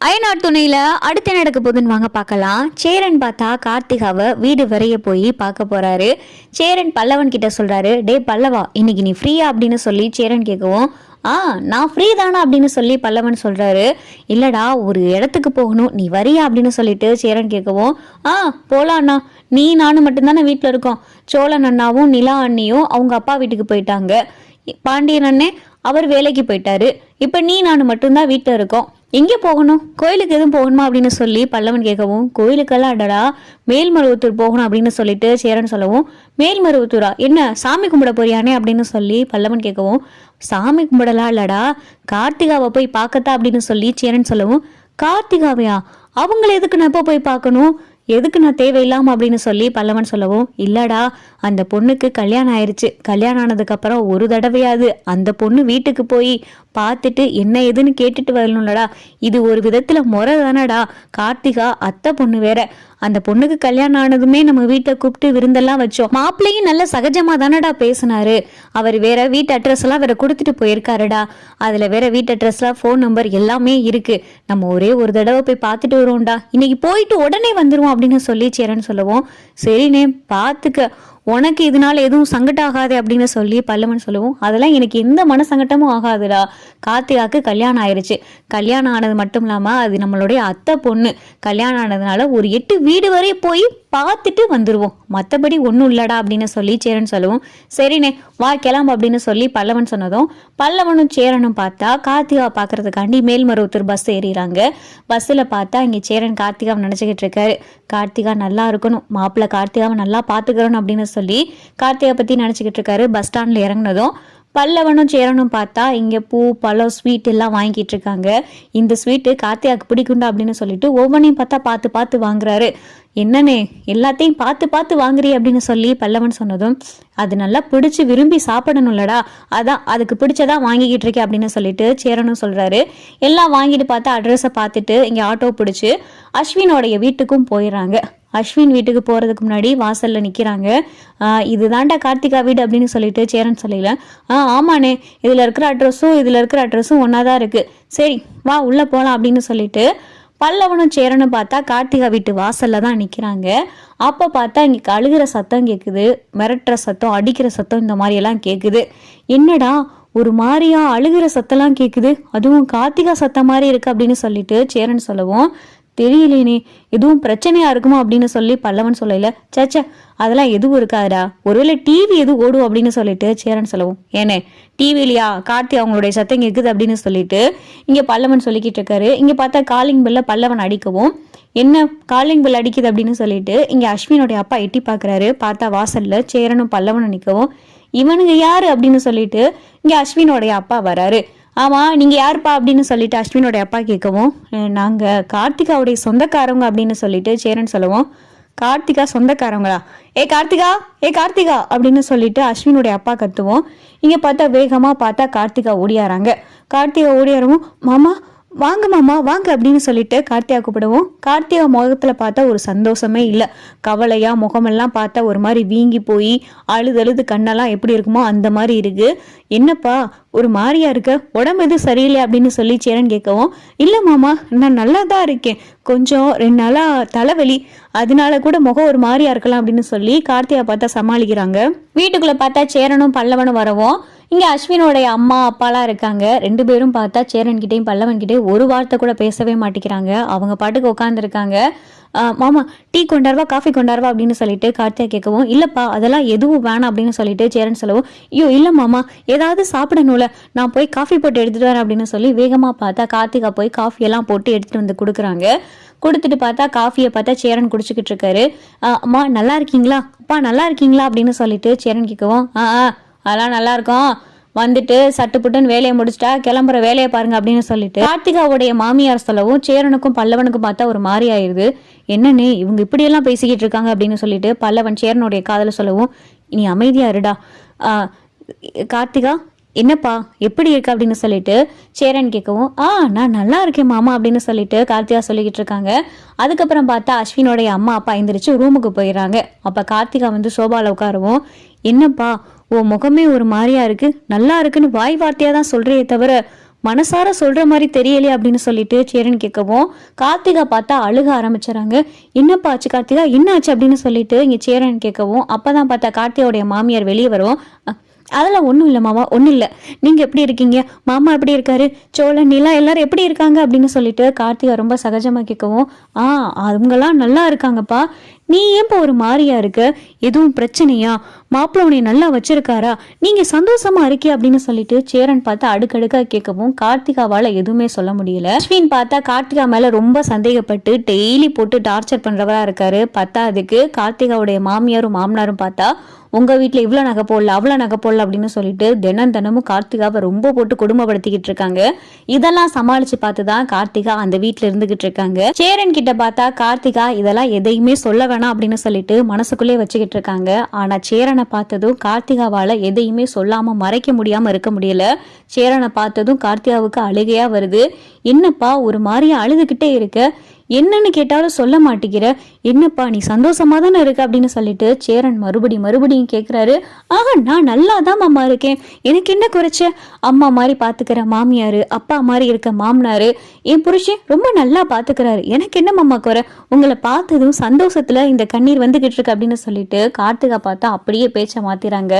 அயனார் துணையில அடுத்து நடக்க போகுதுன்னு வாங்க பார்க்கலாம். சேரன் பார்த்தா கார்த்திகாவை வீடு வரைய போய் பார்க்க போறாரு. சேரன் பல்லவன் கிட்ட சொல்றாரு, டே பல்லவா, இன்னைக்கு நீ ஃப்ரீயா அப்படின்னு சொல்லி சேரன் கேட்கவும், நான் ஃப்ரீ தானா அப்படின்னு சொல்லி பல்லவன் சொல்றாரு. இல்லடா, ஒரு இடத்துக்கு போகணும், நீ வரியா அப்படின்னு சொல்லிட்டு சேரன் கேட்கவும், போலாண்ணா, நீ நானும் மட்டும்தானே வீட்டில் இருக்கோம். சோழன் அண்ணாவும் நிலா அண்ணியும் அவங்க அப்பா வீட்டுக்கு போயிட்டாங்க. பாண்டியன் அண்ணே அவர் வேலைக்கு போயிட்டாரு. இப்ப நீ நானும் மட்டும்தான் வீட்டில் இருக்கோம். எங்கே போகணும்? கோயிலுக்கு எதுவும் போகணுமா அப்படின்னு சொல்லி பல்லவன் கேட்கவும், கோயிலுக்கெல்லாம் அடடா, மேல்மருவத்தூர் போகணும் அப்படின்னு சொல்லிட்டு சேரன் சொல்லவும், மேல்மருவத்தூரா, என்ன சாமி கும்பிட போறியானே அப்படின்னு சொல்லி பல்லவன் கேட்கவும், சாமி கும்பிடலாம் இல்லடா, கார்த்திகாவை போய் பார்க்கத்தா அப்படின்னு சொல்லி சேரன் சொல்லவும், கார்த்திகாவையா, அவங்கள எதுக்கு நான் எப்போ போய் பார்க்கணும், எதுக்கு நான் தேவையில்லாம அப்படின்னு சொல்லி பல்லவன் சொல்லவும், இல்லடா, அந்த பொண்ணுக்கு கல்யாணம் ஆயிடுச்சு. கல்யாணம் ஆனதுக்கு அப்புறம் ஒரு தடவையாவது அந்த பொண்ணு வீட்டுக்கு போய் பார்த்துட்டு என்ன ஏதுன்னு கேட்டுட்டு வரணும்லடா. இது ஒரு விதத்துல முறை தானடா. கார்த்திகா அத்தை பொண்ணு வேற. அந்த பொண்ணுக்கு கல்யாணம் ஆனதுமே நம்ம வீட்டை கூப்பிட்டு விருந்தெல்லாம் வச்சோம். மாப்பிள்ளையும் நல்ல சகஜமா தானடா பேசினாரு. அவர் வேற வீட்டு அட்ரஸ் எல்லாம் வேற கொடுத்துட்டு போயிருக்காருடா. அதுல வேற வீட்டு அட்ரஸ்ல போன் நம்பர் எல்லாமே இருக்கு. நம்ம ஒரே ஒரு தடவை போய் பார்த்துட்டு வருவோம்டா. இன்னைக்கு போயிட்டு உடனே வந்துருவோம் அப்படின்னு சொல்லி சேரன் சொல்லவும், சரிண்ணே பார்த்துக்க, உனக்கு இதனால எதுவும் சங்கடம் ஆகாது அப்படின்னு சொல்லி பல்லவன் சொல்லவும், அதெல்லாம் எனக்கு எந்த மன சங்கட்டமும் ஆகாதுடா. கார்த்திகாக்கு கல்யாணம் ஆயிடுச்சு. கல்யாணம் ஆனது மட்டும் இல்லாம அது நம்மளுடைய அத்தை பொண்ணு. கல்யாணம் ஆனதுனால ஒரு 8 வீடு வரை போய் பார்த்துட்டு வந்துருவோம், மற்றபடி ஒன்றும் இல்லடா அப்படின்னு சொல்லி சேரன் சொல்லவும், சரிண்ணே வா கிளம்பு அப்படின்னு சொல்லி பல்லவன் சொன்னதும் பல்லவனும் சேரனும் பார்த்தா கார்த்திகா பார்க்கறதுக்காண்டி மேல்மருவத்தூர் பஸ் ஏறிறாங்க. பஸ்ஸில் பார்த்தா இங்கே சேரன் கார்த்திகாவை நினச்சிக்கிட்டு இருக்காரு. கார்த்திகா நல்லா இருக்கணும், மாப்பிள்ளை கார்த்திகாவை நல்லா பார்த்துக்கிறணும் அப்படின்னு சொல்லி கார்த்திகா பற்றி நினச்சிக்கிட்டு இருக்காரு. பஸ் ஸ்டாண்டில் இறங்கினதும் பல்லவனும் சேரனும் பார்த்தா இங்கே பூ பழம் ஸ்வீட் எல்லாம் வாங்கிட்டு இருக்காங்க. இந்த ஸ்வீட்டு கார்த்திகாவுக்கு பிடிக்குண்டா அப்படின்னு சொல்லிட்டு ஒவ்வொன்றையும் பார்த்தா பார்த்து பார்த்து வாங்குறாரு. என்னன்னே எல்லாத்தையும் பார்த்து பார்த்து வாங்குறீ அப்படின்னு சொல்லி பல்லவன் சொன்னதும், அது நல்லா பிடிச்சி விரும்பி சாப்பிடணும்லடா, அதான் அதுக்கு பிடிச்சதா வாங்கிக்கிட்டு இருக்கேன் அப்படின்னு சொல்லிட்டு சேரனும் சொல்றாரு. எல்லாம் வாங்கிட்டு பார்த்தா அட்ரஸை பார்த்துட்டு இங்கே ஆட்டோ பிடிச்சி அஸ்வினோடைய வீட்டுக்கும் போயிடுறாங்க. அஸ்வின் வீட்டுக்கு போகிறதுக்கு முன்னாடி வாசலில் நிற்கிறாங்க. இதுதான்டா கார்த்திகா வீடு அப்படின்னு சொல்லிட்டு சேரன் சொல்லல, ஆமாண்ணே, இதில் இருக்கிற அட்ரஸும் ஒன்றா தான் இருக்குது, சரி வா உள்ளே போகலாம் அப்படின்னு சொல்லிட்டு பல்லவனும் சேரனும் பார்த்தா கார்த்திகா வீட்டு வாசலில் தான் நிற்கிறாங்க. அப்போ பார்த்தா இங்கே அழுகிற சத்தம் கேட்குது, மிரட்டுற சத்தம், அடிக்கிற சத்தம், இந்த மாதிரியெல்லாம் கேட்குது. என்னடா ஒரு மாதிரியா அழுகிற சத்தம்லாம் கேட்குது, அதுவும் கார்த்திகா சத்தம் மாதிரி இருக்குது அப்படின்னு சொல்லிட்டு சேரன் சொல்லவும், தெரியலேனே, எதுவும் பிரச்சனையா இருக்குமோ அப்படின்னு சொல்லி பல்லவன் சொல்லல, சேச்சா அதெல்லாம் எதுவும் இருக்காதுடா, ஒருவேளை டிவி எதுவும் ஓடும் அப்படின்னு சொல்லிட்டு சேரன் சொல்லவும், ஏனே டிவிலையா கார்த்தி அவங்களுடைய சத்தம் கேட்குது அப்படின்னு சொல்லிட்டு இங்கே பல்லவன் சொல்லிக்கிட்டு இருக்காரு. இங்கே பார்த்தா காலிங் பெல்ல பல்லவன் அடிக்கவும், என்ன காலிங் பெல் அடிக்குது அப்படின்னு சொல்லிட்டு இங்கே அஸ்வினுடைய அப்பா எட்டி பார்க்குறாரு. பார்த்தா வாசல்ல சேரனும் பல்லவனும் நிற்கவும், இவனுங்க யாரு அப்படின்னு சொல்லிட்டு இங்கே அஸ்வினோடைய அப்பா வராரு. ஆமா, நீங்க யாருப்பா அப்படின்னு சொல்லிட்டு அஸ்வினோடைய அப்பா கேட்கவும், நாங்க கார்த்திகாவுடைய சொந்தக்காரவங்க அப்படின்னு சொல்லிட்டு சேரன் சொல்லவும், கார்த்திகா சொந்தக்காரங்களா, ஏ கார்த்திகா அப்படின்னு சொல்லிட்டு அஸ்வினுடைய அப்பா கத்துவோம். இங்க பார்த்தா வேகமா பார்த்தா கார்த்திகா ஓடியாராங்க. கார்த்திகா ஓடியாரவும், மாமா வாங்க மாமா வாங்க அப்படின்னு சொல்லிட்டு கார்த்திகா கூப்பிடுவோம். கார்த்திகா முகத்துல பார்த்தா ஒரு சந்தோஷமே இல்லை. கவலையா முகமெல்லாம் பார்த்தா ஒரு மாதிரி வீங்கி போய் அழுது கண்ணெல்லாம் எப்படி இருக்குமோ அந்த மாதிரி இருக்கு. என்னப்பா ஒரு மாதிரியா இருக்க, உடம்பு எதுவும் சரியில்லை அப்படின்னு சொல்லி சேரன் கேட்கவும், இல்லை மாமா நான் நல்லா தான் இருக்கேன், கொஞ்சம் 2 நாளா தலைவலி, அதனால கூட முகம் ஒரு மாதிரியா இருக்கலாம் அப்படின்னு சொல்லி கார்த்திகா பார்த்தா சமாளிக்கிறாங்க. வீட்டுக்குள்ள பார்த்தா சேரனும் பல்லவனும் வரவும் இங்கே அஸ்வினோடைய அம்மா அப்பாலாம் இருக்காங்க. 2 பேரும் பார்த்தா சேரன்கிட்டையும் பல்லவன்கிட்டையும் ஒரு வார்த்தை கூட பேசவே மாட்டேங்கிறாங்க. அவங்க பாட்டுக்கு உட்காந்துருக்காங்க. மாமா டீ கொண்டாருவா காஃபி கொண்டாருவா அப்படின்னு சொல்லிட்டு கார்த்திகா கேட்கவும், இல்லைப்பா அதெல்லாம் எதுவும் வேணாம் அப்படின்னு சொல்லிட்டு சேரன் சொல்லவும், ஐயோ இல்லை மாமா ஏதாவது சாப்பிடணும்ல, நான் போய் காஃபி போட்டு எடுத்துட்டு வரேன் அப்படின்னு சொல்லி வேகமாக பார்த்தா கார்த்திகா போய் காஃபியெல்லாம் போட்டு எடுத்துட்டு வந்து கொடுக்குறாங்க. கொடுத்துட்டு பார்த்தா காஃபியை பார்த்தா சேரன் குடிச்சுக்கிட்டு இருக்காரு. அம்மா நல்லா இருக்கீங்களா, அப்பா நல்லா இருக்கீங்களா அப்படின்னு சொல்லிட்டு சேரன் கேட்கவும், அதெல்லாம் நல்லா இருக்கும், வந்துட்டு சட்டுப்புட்டுன்னு வேலையை முடிச்சுட்டா கிளம்புற வேலையை பாருங்க அப்படின்னு சொல்லிட்டு கார்த்திகாவுடைய மாமியார் சொல்லவும் சேரனுக்கும் பல்லவனுக்கும் பார்த்தா ஒரு மாதிரி ஆயிடுது. என்னன்னு இவங்க இப்படியெல்லாம் பேசிக்கிட்டு இருக்காங்க அப்படின்னு சொல்லிட்டு பல்லவன் சேரனுடைய காதல சொல்லவும், இனி அமைதியா இருடா. கார்த்திகா என்னப்பா எப்படி இருக்கு அப்படின்னு சொல்லிட்டு சேரன் கேட்கவும், நான் நல்லா இருக்கேன் மாமா அப்படின்னு சொல்லிட்டு கார்த்திகா சொல்லிக்கிட்டு இருக்காங்க. அதுக்கப்புறம் பார்த்தா அஸ்வினோடைய அம்மா அப்பா எந்திரிச்சு ரூமுக்கு போயிடுறாங்க. அப்ப கார்த்திகா வந்து சோபால உட்காரவும், என்னப்பா உன் முகமே ஒரு மாதிரியா இருக்கு, நல்லா இருக்குன்னு வாய் வார்த்தையா தான் சொல்றியே தவிர மனசார சொல்ற மாதிரி தெரியலையே அப்படின்னு சொல்லிட்டு சேரன் கேட்கவும் கார்த்திகா பார்த்தா அழுக ஆரம்பிச்சுறாங்க. என்னப்பா ஆச்சு கார்த்திகா, என்ன ஆச்சு அப்படின்னு சொல்லிட்டு இங்க சேரன் கேட்கவும் அப்பதான் பார்த்தா கார்த்திகாவுடைய மாமியார் வெளியே வரும். அதெல்லாம் ஒன்றும் இல்லை மாமா, ஒன்றும் இல்லை, நீங்கள் எப்படி இருக்கீங்க, மாமா எப்படி இருக்காரு, சோழன் நிலா எல்லாரும் எப்படி இருக்காங்க அப்படின்னு சொல்லிட்டு கார்த்திகா ரொம்ப சகஜமாக கேட்கவும் அவங்கெல்லாம் நல்லா இருக்காங்கப்பா, நீ ஏன்பா ஒரு மாதிரியா இருக்க, எதுவும் பிரச்சனையா, மாப்பிள்ள உன்னை நல்லா வச்சிருக்காரா, நீங்க சந்தோஷமா இருக்கே அப்படின்னு சொல்லிட்டு சேரன் பார்த்தா அடுக்கடுக்கா கேட்கவும் கார்த்திகாவால எதுவுமே சொல்ல முடியல. அஸ்வின் பார்த்தா கார்த்திகா மேல ரொம்ப சந்தேகப்பட்டு டெய்லி போட்டு டார்ச்சர் பண்றவரா இருக்காரு. பார்த்தா அதுக்கு கார்த்திகாவுடைய மாமியாரும் மாமனாரும் பார்த்தா உங்க வீட்டுல இவ்வளவு நகை போடல அவ்வளவு நகை போடல அப்படின்னு சொல்லிட்டு தினமும் கார்த்திகாவை ரொம்ப போட்டு கொடுமைப்படுத்திக்கிட்டு இருக்காங்க. இதெல்லாம் சமாளிச்சு பார்த்துதான் கார்த்திகா அந்த வீட்டுல இருந்துகிட்டு இருக்காங்க. சேரன் கிட்ட பார்த்தா கார்த்திகா இதெல்லாம் எதையுமே சொல்ல வேணாம் அப்படின்னு சொல்லிட்டு மனசுக்குள்ளே வச்சுக்கிட்டு இருக்காங்க. ஆனா சேரனை பார்த்ததும் கார்த்திகாவால எதையுமே சொல்லாம மறைக்க முடியாம இருக்க முடியல. சேரனை பார்த்ததும் கார்த்திகாவுக்கு அழுகையா வருது. என்னப்பா ஒரு மாதிரியா அழுதுகிட்டே இருக்க, என்னன்னு கேட்டாலும் சொல்ல மாட்டேங்கிற, என்னப்பா நீ சந்தோஷமா தானே இருக்க அப்படின்னு சொல்லிட்டு சேரன் மறுபடியும் கேட்குறாரு. நான் நல்லா தான் மாமா இருக்கேன், எனக்கு என்ன குறைச்ச, அம்மா மாதிரி பார்த்துக்கிற மாமியாரு, அப்பா மாதிரி இருக்க மாமனாரு, என் புருஷன் ரொம்ப நல்லா பார்த்துக்கிறாரு, எனக்கு என்ன மாமா குறை, உங்களை பார்த்ததும் சந்தோஷத்துல இந்த கண்ணீர் வந்துகிட்டு இருக்கு அப்படின்னு சொல்லிட்டு கார்த்திகா பார்த்தா அப்படியே பேச்சை மாத்திராங்க.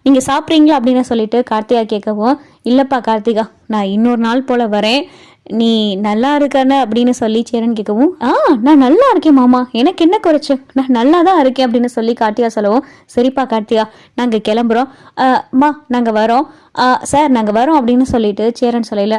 நீங்கள் சாப்பிட்றீங்களா அப்படின்னு சொல்லிட்டு கார்த்திகா கேட்கவும் இல்லைப்பா கார்த்திகா, நான் இன்னொரு நாள் போல் வரேன், நீ நல்லா இருக்கான அப்படின்னு சொல்லி சேரன் கேட்கவும் நான் நல்லா இருக்கேன் மாமா, எனக்கு என்ன குறைச்சு, நான் நல்லா தான் இருக்கேன் அப்படின்னு சொல்லி கார்த்திகா சொல்லவும் சரிப்பா கார்த்திகா நாங்கள் கிளம்புறோம், அம்மா நாங்கள் வரோம், சார் நாங்கள் வரோம் அப்படின்னு சொல்லிட்டு சேரன் சொல்லல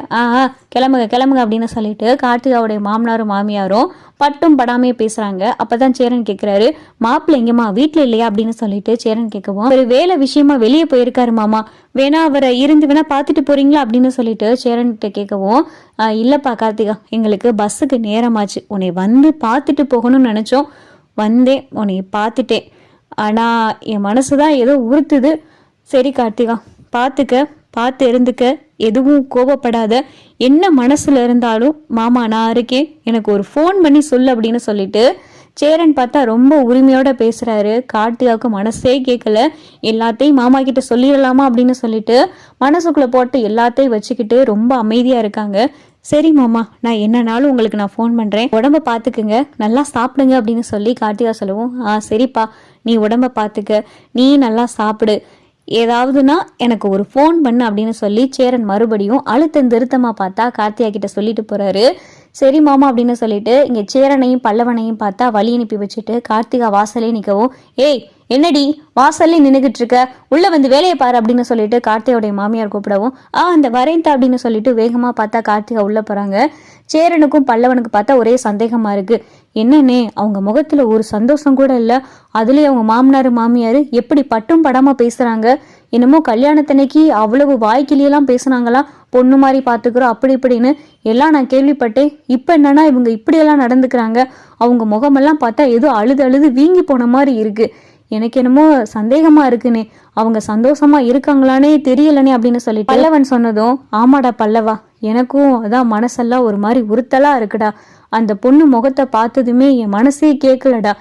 கிளம்புங்க அப்படின்னு சொல்லிட்டு கார்த்திகாவுடைய மாமனாரும் மாமியாரும் பட்டும் படாமே பேசுறாங்க. அப்பதான் சேரன் கேட்கிறாரு, மாப்பிள்ளை எங்கம்மா வீட்டுல இல்லையா அப்படின்னு சொல்லிட்டு சேரன் கேட்கவும் ஒரு வேலை விஷயமா வெளியே போயிருக்காரு மாமா, வேணா அவரை இருந்து வேணா பார்த்துட்டு போறீங்களா அப்படின்னு சொல்லிட்டு சேரன் கிட்ட கேட்கவும் இல்லப்பா கார்த்திகா எங்களுக்கு பஸ்ஸுக்கு நேரமாச்சு, உன்னை வந்து பார்த்துட்டு போகணும்னு நினைச்சோம், வந்தேன் உன்னை பார்த்துட்டேன், ஆனா என் மனசுதான் ஏதோ உறுத்துது, சரி கார்த்திகா பார்த்து இருந்துக்க, எதுவும் கோபப்படாத, என்ன மனசுல இருந்தாலும் மாமா நான் இருக்கேன், எனக்கு ஒரு ஃபோன் பண்ணி சொல்லு அப்படின்னு சொல்லிட்டு சேரன் பார்த்தா ரொம்ப உரிமையோட பேசுறாரு. கார்த்திகாவுக்கு மனசே கேட்கல, எல்லாத்தையும் மாமா கிட்ட சொல்லிடலாமா அப்படின்னு சொல்லிட்டு மனசுக்குள்ள போட்டு எல்லாத்தையும் வச்சுக்கிட்டு ரொம்ப அமைதியா இருக்காங்க. சரி மாமா, நான் என்னன்னாலும் உங்களுக்கு நான் ஃபோன் பண்றேன், உடம்ப பார்த்துக்குங்க, நல்லா சாப்பிடுங்க அப்படின்னு சொல்லி கார்த்திகா சொல்லவும் சரிப்பா நீ உடம்ப பார்த்துக்க, நீ நல்லா சாப்பிடு, ஏதாவதுனா எனக்கு ஒரு ஃபோன் பண்ணு அப்படின்னு சொல்லி சேரன் மறுபடியும் அழுத்தம் திருத்தமாக பார்த்தா கார்த்திகா கிட்ட சொல்லிட்டு போறாரு. சரி மாமா அப்படின்னு சொல்லிட்டு இங்கே சேரனையும் பல்லவனையும் பார்த்தா வழி அனுப்பி வச்சுட்டு கார்த்திகா வாசலே நிற்கவும் ஏய் என்னடி வாசல்லே நின்றுகிட்டு இருக்க, உள்ள வந்து வேலையை பாரு அப்படின்னு சொல்லிட்டு கார்த்திகாவுடைய மாமியார் கூப்பிடவும் அந்த வரேன்தா அப்படின்னு சொல்லிட்டு வேகமாக பார்த்தா கார்த்திகா உள்ள போறாங்க. சேரனுக்கும் பல்லவனுக்கு பார்த்தா ஒரே சந்தேகமா இருக்கு, என்னன்னே அவங்க முகத்துல ஒரு சந்தோஷம் கூட இல்லை, அதுலயே அவங்க மாமனார் மாமியார் எப்படி பட்டும் படாம பேசுறாங்க, என்னமோ கல்யாணத்தன்னைக்கு அவ்வளவு வாய்க்கிலியெல்லாம் பேசுனாங்களாம், பொண்ணு மாதிரி பார்த்துக்கிறோம் அப்படி இப்படின்னு எல்லாம் நான் கேள்விப்பட்டேன், இப்போ என்னன்னா இவங்க இப்படியெல்லாம் நடந்துக்கிறாங்க, அவங்க முகமெல்லாம் பார்த்தா ஏதோ அழுது வீங்கி போன மாதிரி இருக்கு, எனக்கு என்னமோ சந்தேகமா இருக்குனே, அவங்க சந்தோஷமா இருக்காங்களானே தெரியலனே அப்படின்னு சொல்லி பல்லவன் சொன்னதும் ஆமாடா பல்லவா, எனக்கும் அதான் மனசெல்லாம் ஒரு மாதிரி உறுத்தலா இருக்குடா, அந்த பொண்ணு முகத்தை பார்த்ததுமே என் மனசே கேட்கலடா,